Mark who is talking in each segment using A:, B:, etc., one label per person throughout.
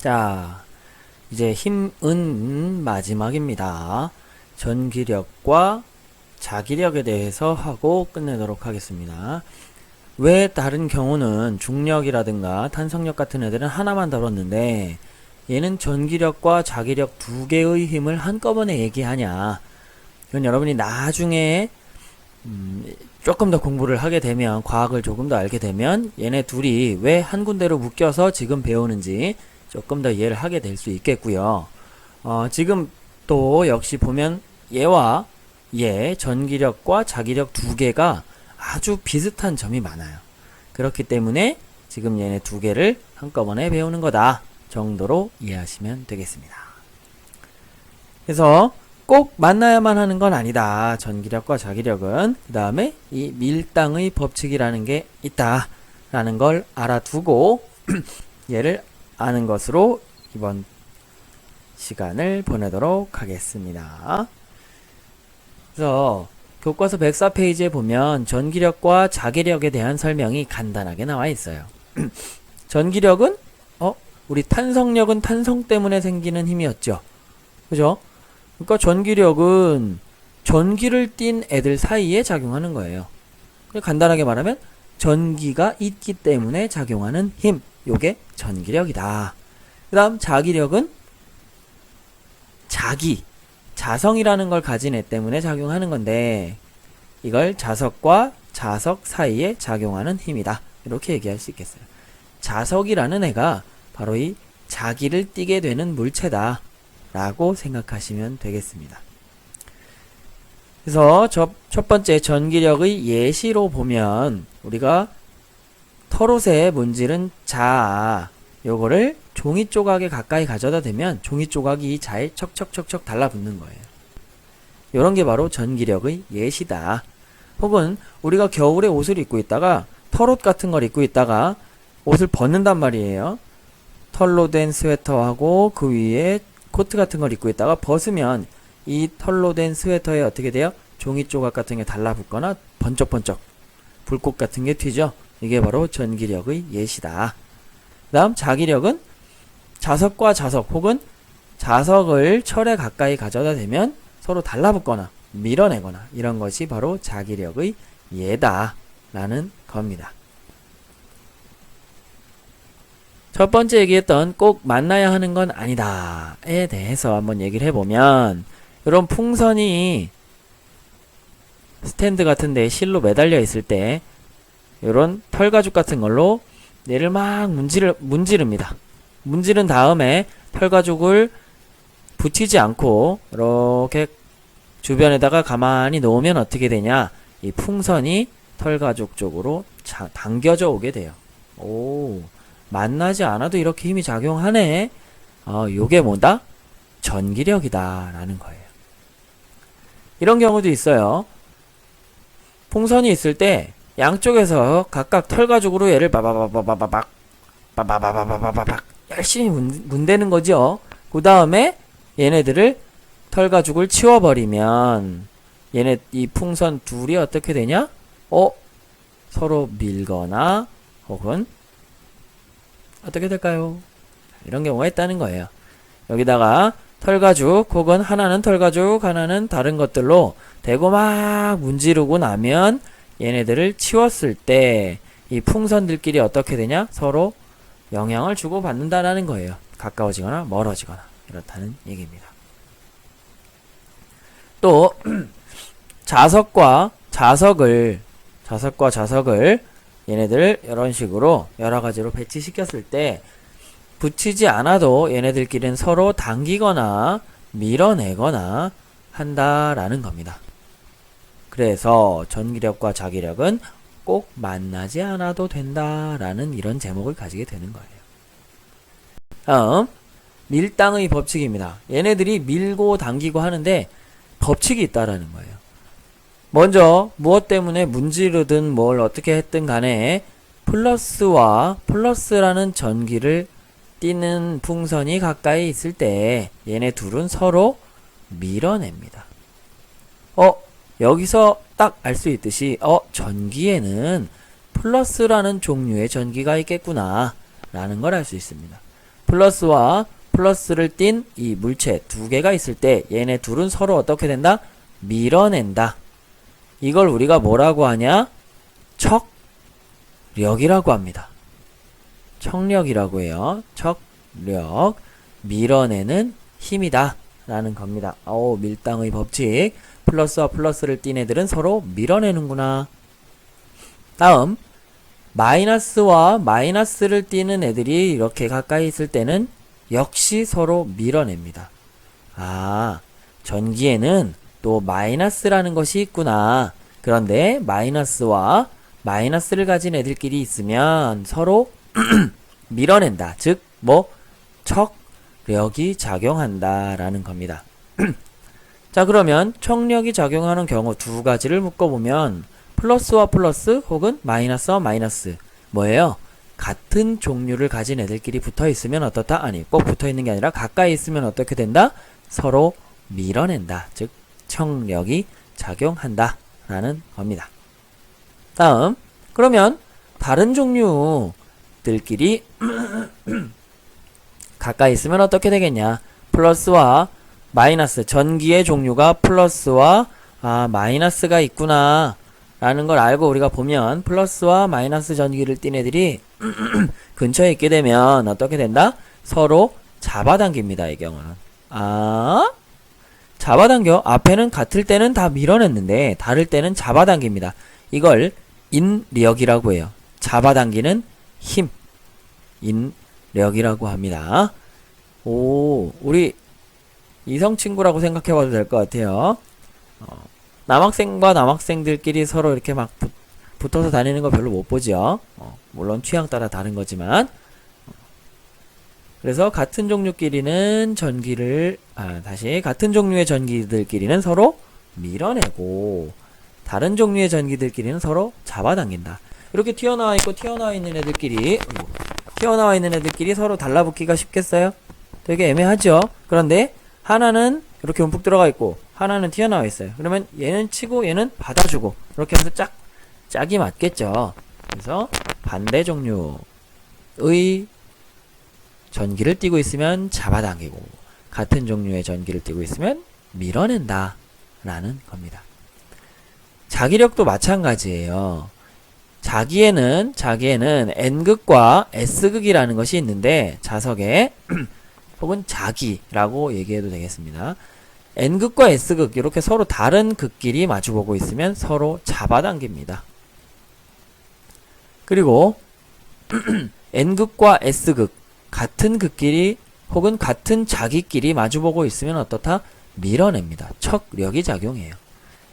A: 자, 이제 힘은 마지막입니다. 전기력과 자기력에 대해서 하고 끝내도록 하겠습니다. 왜 다른 경우는 중력이라든가 탄성력 같은 애들은 하나만 다뤘는데 얘는 전기력과 자기력 두 개의 힘을 한꺼번에 얘기하냐. 이건 여러분이 나중에 조금 더 공부를 하게 되면, 과학을 조금 더 알게 되면 얘네 둘이 왜 한 군데로 묶여서 지금 배우는지 조금 더 이해를 하게 될 수 있겠고요. 지금 또 역시 보면 얘와 얘 전기력과 자기력 두 개가 아주 비슷한 점이 많아요. 그렇기 때문에 지금 얘네 두 개를 한꺼번에 배우는 거다 정도로 이해하시면 되겠습니다. 그래서 꼭 만나야만 하는 건 아니다. 전기력과 자기력은. 그 다음에 이 밀당의 법칙이라는 게 있다 라는 걸 알아두고 얘를 아는 것으로 이번 시간을 보내도록 하겠습니다. 그래서 교과서 104페이지에 보면 전기력과 자기력에 대한 설명이 간단하게 나와 있어요. 전기력은 우리 탄성력은 탄성 때문에 생기는 힘이었죠. 그죠? 그러니까 전기력은 전기를 띤 애들 사이에 작용하는 거예요. 간단하게 말하면 전기가 있기 때문에 작용하는 힘, 요게 전기력이다. 그 다음 자기력은 자성이라는 걸 가진 애 때문에 작용하는 건데 이걸 자석과 자석 사이에 작용하는 힘이다. 이렇게 얘기할 수 있겠어요. 자석이라는 애가 바로 이 자기를 띠게 되는 물체다 라고 생각하시면 되겠습니다. 그래서 첫 번째 전기력의 예시로 보면 우리가 털옷에 문지른 자, 요거를 종이 조각에 가까이 가져다 대면 종이 조각이 자에 척척척척 달라붙는 거예요. 요런 게 바로 전기력의 예시다. 혹은 우리가 겨울에 옷을 입고 있다가 털옷 같은 걸 입고 있다가 옷을 벗는단 말이에요. 털로 된 스웨터하고 그 위에 코트 같은 걸 입고 있다가 벗으면 이 털로 된 스웨터에 어떻게 돼요? 종이 조각 같은 게 달라붙거나 번쩍번쩍 불꽃 같은 게 튀죠. 이게 바로 전기력의 예시다. 그 다음 자기력은 자석과 자석 혹은 자석을 철에 가까이 가져다 대면 서로 달라붙거나 밀어내거나 이런 것이 바로 자기력의 예다 라는 겁니다. 첫 번째 얘기했던 꼭 만나야 하는 건 아니다에 대해서 한번 얘기를 해보면, 이런 풍선이 스탠드 같은데 실로 매달려 있을 때 이런 털가죽 같은 걸로 얘를 막 문지릅니다. 문지른 다음에 털가죽을 붙이지 않고 이렇게 주변에다가 가만히 놓으면 어떻게 되냐, 이 풍선이 털가죽 쪽으로 당겨져 오게 돼요. 오, 만나지 않아도 이렇게 힘이 작용하네. 요게 뭐다? 전기력이다 라는 거예요. 이런 경우도 있어요. 풍선이 있을 때 양쪽에서 각각 털가죽으로 얘를 바바바바바박 열심히 문대는 거죠. 그 다음에 얘네들을 털가죽을 치워버리면 얘네 이 풍선 둘이 어떻게 되냐? 서로 밀거나 혹은 어떻게 될까요? 이런 경우가 있다는 거예요. 여기다가 털가죽 혹은 하나는 털가죽 하나는 다른 것들로 대고 막 문지르고 나면 얘네들을 치웠을 때 이 풍선들끼리 어떻게 되냐? 서로 영향을 주고 받는다라는 거예요. 가까워지거나 멀어지거나 이렇다는 얘기입니다. 또 자석과 자석을 얘네들 이런 식으로 여러 가지로 배치시켰을 때 붙이지 않아도 얘네들끼리는 서로 당기거나 밀어내거나 한다라는 겁니다. 그래서 전기력과 자기력은 꼭 만나지 않아도 된다라는 이런 제목을 가지게 되는 거예요. 다음 밀당의 법칙입니다. 얘네들이 밀고 당기고 하는데 법칙이 있다라는 거예요. 먼저 무엇 때문에 문지르든 뭘 어떻게 했든 간에 플러스라는 전기를 띠는 풍선이 가까이 있을 때 얘네 둘은 서로 밀어냅니다. 여기서 딱 알 수 있듯이 전기에는 플러스라는 종류의 전기가 있겠구나 라는 걸 알 수 있습니다. 플러스와 플러스를 띤 이 물체 두 개가 있을 때 얘네 둘은 서로 어떻게 된다? 밀어낸다. 이걸 우리가 뭐라고 하냐? 척력이라고 합니다. 척력이라고 해요. 척력. 밀어내는 힘이다. 라는 겁니다. 밀당의 법칙. 플러스와 플러스를 띤 애들은 서로 밀어내는구나. 다음, 마이너스와 마이너스를 띠는 애들이 이렇게 가까이 있을 때는 역시 서로 밀어냅니다. 전기에는 또 마이너스라는 것이 있구나. 그런데 마이너스와 마이너스를 가진 애들끼리 있으면 서로 밀어낸다. 즉, 척력이 작용한다. 라는 겁니다. 자, 그러면 척력이 작용하는 경우 두 가지를 묶어보면 플러스와 플러스 혹은 마이너스와 마이너스 뭐예요? 같은 종류를 가진 애들끼리 붙어있으면 어떻다? 아니, 꼭 붙어있는 게 아니라 가까이 있으면 어떻게 된다? 서로 밀어낸다. 즉, 척력이 작용한다. 라는 겁니다. 다음, 그러면 다른 종류들끼리 가까이 있으면 어떻게 되겠냐? 플러스와 마이너스, 전기의 종류가 플러스와 마이너스가 있구나 라는 걸 알고 우리가 보면 플러스와 마이너스 전기를 띤 애들이 근처에 있게 되면 어떻게 된다? 서로 잡아당깁니다. 이 경우는. 잡아당겨. 앞에는 같을 때는 다 밀어냈는데 다를 때는 잡아당깁니다. 이걸 인력이라고 해요. 잡아당기는 힘. 인력이라고 합니다. 우리 이성 친구라고 생각해봐도 될 것 같아요. 남학생과 남학생들끼리 서로 이렇게 막 붙어서 다니는 거 별로 못 보죠. 물론 취향 따라 다른 거지만. 그래서 같은 종류끼리는 같은 종류의 전기들끼리는 서로 밀어내고 다른 종류의 전기들끼리는 서로 잡아당긴다. 이렇게 튀어나와 있고 튀어나와 있는 애들끼리 서로 달라붙기가 쉽겠어요? 되게 애매하죠? 그런데 하나는 이렇게 움푹 들어가 있고 하나는 튀어나와 있어요. 그러면 얘는 치고 얘는 받아주고 이렇게 해서 짝이 맞겠죠. 그래서 반대 종류의 전기를 띠고 있으면 잡아당기고 같은 종류의 전기를 띠고 있으면 밀어낸다 라는 겁니다. 자기력도 마찬가지예요. 자기에는 N극과 S극이라는 것이 있는데 자석에 혹은 자기라고 얘기해도 되겠습니다. N극과 S극 이렇게 서로 다른 극끼리 마주보고 있으면 서로 잡아당깁니다. 그리고 N극과 S극 같은 극끼리 혹은 같은 자기끼리 마주보고 있으면 어떻다? 밀어냅니다. 척력이 작용해요.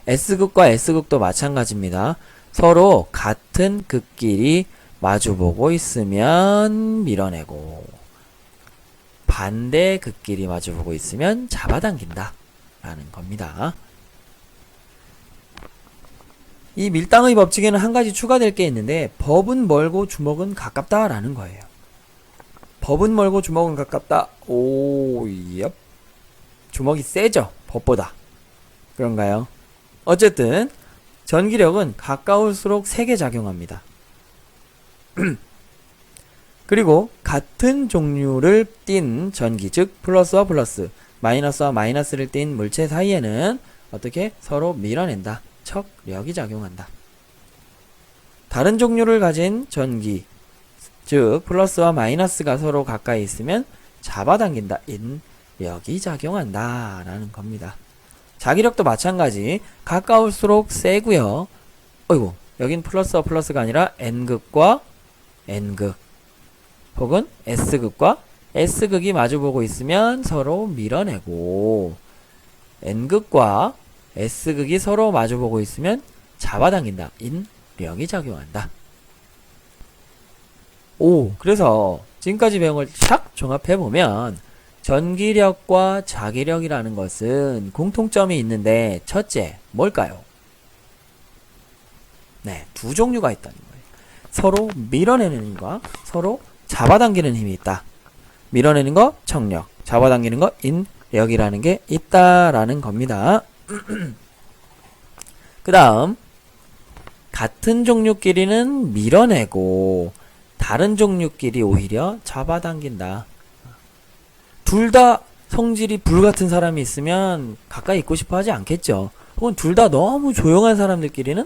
A: S극과 S극도 마찬가지입니다. 서로 같은 극끼리 마주보고 있으면 밀어내고 반대 극끼리 마주보고 있으면 잡아당긴다 라는 겁니다. 이 밀당의 법칙에는 한 가지 추가될 게 있는데 법은 멀고 주먹은 가깝다 라는 거예요. 법은 멀고 주먹은 가깝다. 얍. 주먹이 세죠? 법보다. 그런가요? 어쨌든 전기력은 가까울수록 세게 작용합니다. 그리고 같은 종류를 띤 전기, 즉 플러스와 플러스, 마이너스와 마이너스를 띤 물체 사이에는 어떻게 서로 밀어낸다. 척력이 작용한다. 다른 종류를 가진 전기, 즉 플러스와 마이너스가 서로 가까이 있으면 잡아당긴다. 인력이 작용한다 라는 겁니다. 자기력도 마찬가지. 가까울수록 세고요. 여긴 플러스와 플러스가 아니라 N극과 N극 혹은 S극과 S극이 마주보고 있으면 서로 밀어내고 N극과 S극이 서로 마주보고 있으면 잡아당긴다. 인력이 작용한다. 그래서 지금까지 배운 걸 샥 종합해보면 전기력과 자기력이라는 것은 공통점이 있는데 첫째, 뭘까요? 네, 두 종류가 있다는 거예요. 서로 밀어내는 힘과 서로 잡아당기는 힘이 있다. 밀어내는 거 척력, 잡아당기는 거 인력이라는 게 있다라는 겁니다. 그 다음 같은 종류끼리는 밀어내고 다른 종류끼리 오히려 잡아당긴다. 둘 다 성질이 불같은 사람이 있으면 가까이 있고 싶어 하지 않겠죠. 혹은 둘 다 너무 조용한 사람들끼리는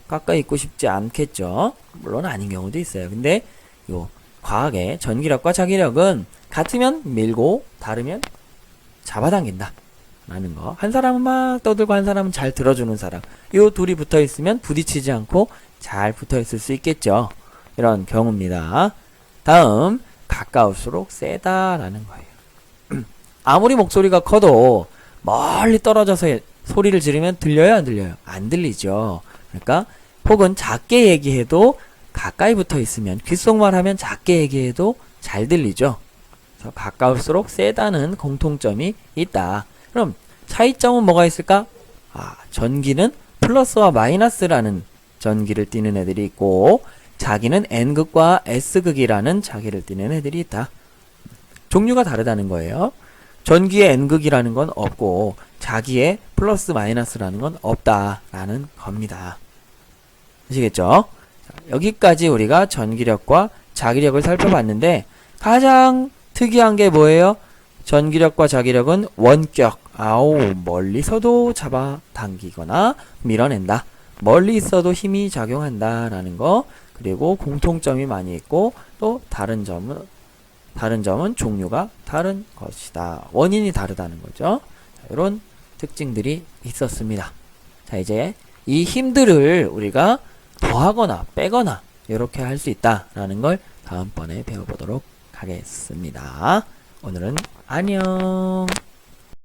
A: 가까이 있고 싶지 않겠죠. 물론 아닌 경우도 있어요. 근데 요 과학의 전기력과 자기력은 같으면 밀고 다르면 잡아당긴다 라는 거. 한 사람은 막 떠들고 한 사람은 잘 들어주는 사람. 요 둘이 붙어 있으면 부딪히지 않고 잘 붙어 있을 수 있겠죠. 이런 경우입니다. 다음, 가까울수록 세다라는 거예요. 아무리 목소리가 커도 멀리 떨어져서 소리를 지르면 들려요, 안 들려요? 안 들리죠. 그러니까 혹은 작게 얘기해도 가까이 붙어 있으면, 귓속말 하면 작게 얘기해도 잘 들리죠. 그래서 가까울수록 세다는 공통점이 있다. 그럼 차이점은 뭐가 있을까? 전기는 플러스와 마이너스라는 전기를 띠는 애들이 있고, 자기는 N극과 S극이라는 자기를 띠는 애들이 있다. 종류가 다르다는 거예요. 전기의 N극이라는 건 없고 자기의 플러스 마이너스라는 건 없다라는 겁니다. 아시겠죠? 여기까지 우리가 전기력과 자기력을 살펴봤는데 가장 특이한 게 뭐예요? 전기력과 자기력은 원격, 멀리서도 잡아당기거나 밀어낸다. 멀리 있어도 힘이 작용한다라는 거. 그리고 공통점이 많이 있고 또 다른 점은 종류가 다른 것이다. 원인이 다르다는 거죠. 이런 특징들이 있었습니다. 자, 이제 이 힘들을 우리가 더하거나 빼거나 이렇게 할 수 있다라는 걸 다음번에 배워보도록 하겠습니다. 오늘은 안녕.